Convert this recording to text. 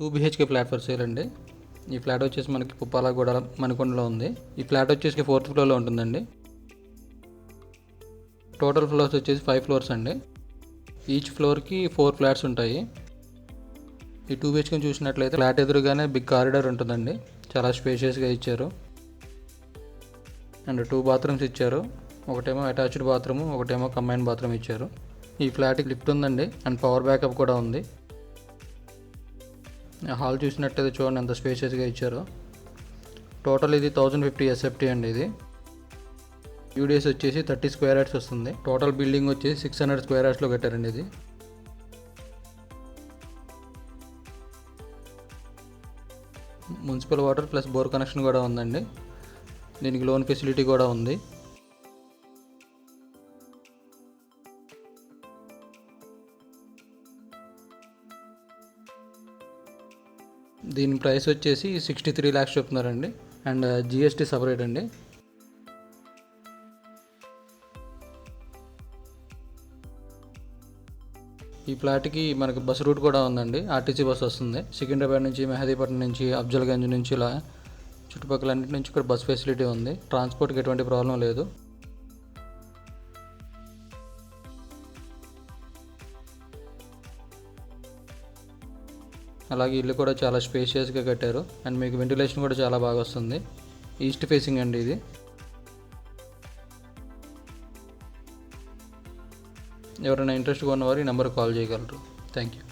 2 BHK flat for sale అండి. ఈ flat వచ్చేసి మనకి పుప్పాలగూడ మణికొండలో ఉంది. ఈ ఫ్లాట్ వచ్చేసి 4th ఫ్లోర్లో ఉంటుందండి. టోటల్ ఫ్లోర్స్ వచ్చేసి 5 ఫ్లోర్స్ అండి. ఈచ్ ఫ్లోర్కి 4 ఫ్లాట్స్ ఉంటాయి. ఈ 2 BHK చూసినట్లయితే ఫ్లాట్ ఎదురుగానే బిగ్ కారిడార్ ఉంటుందండి. చాలా స్పేషియస్గా ఇచ్చారు. అండ్ 2 బాత్రూమ్స్ ఇచ్చారు. ఒకటేమో అటాచ్డ్ బాత్రూమ్, ఒకటేమో కంబైన్ బాత్రూమ్ ఇచ్చారు. ఈ ఫ్లాట్కి లిఫ్ట్ ఉందండి అండ్ పవర్ బ్యాకప్ కూడా ఉంది. హాల్ చూసినట్టయితే చూడండి ఎంత స్పేషియస్గా ఇచ్చారో. టోటల్ ఇది 1050 SFT అండి. ఇది యూడిఎస్ వచ్చేసి 30 స్క్వేర్ యార్డ్స్ వస్తుంది. టోటల్ బిల్డింగ్ వచ్చేసి 600 స్క్వేర్ యార్డ్స్లో కట్టారండి. ఇది municipal water plus bore connection కూడా ఉందండి. దీనికి లోన్ ఫెసిలిటీ కూడా ఉంది. దీని ప్రైస్ వచ్చేసి 63 lakhs చెప్తున్నారండి. అండ్ GST సపరేట్ అండి. ఈ ఫ్లాట్కి మనకి బస్ రూట్ కూడా ఉందండి. RTC బస్ వస్తుంది. సికింద్రాబాద్ నుంచి, మెహదీపట్నం నుంచి, అఫ్జల్గంజ్ నుంచి, ఇలా చుట్టుపక్కల అన్నింటి నుంచి ఇక్కడ బస్ ఫెసిలిటీ ఉంది. ట్రాన్స్పోర్ట్కి ఎటువంటి ప్రాబ్లం లేదు. అలాగే ఇల్లు కూడా చాలా స్పేషియస్గా కట్టారు. అండ్ మీకు వెంటిలేషన్ కూడా చాలా బాగా వస్తుంది. ఈస్ట్ ఫేసింగ్ అండి ఇది. ఎవరైనా ఇంట్రెస్ట్గా ఉన్నవారు ఈ నెంబర్కి కాల్ చేయగలరు. Thank you.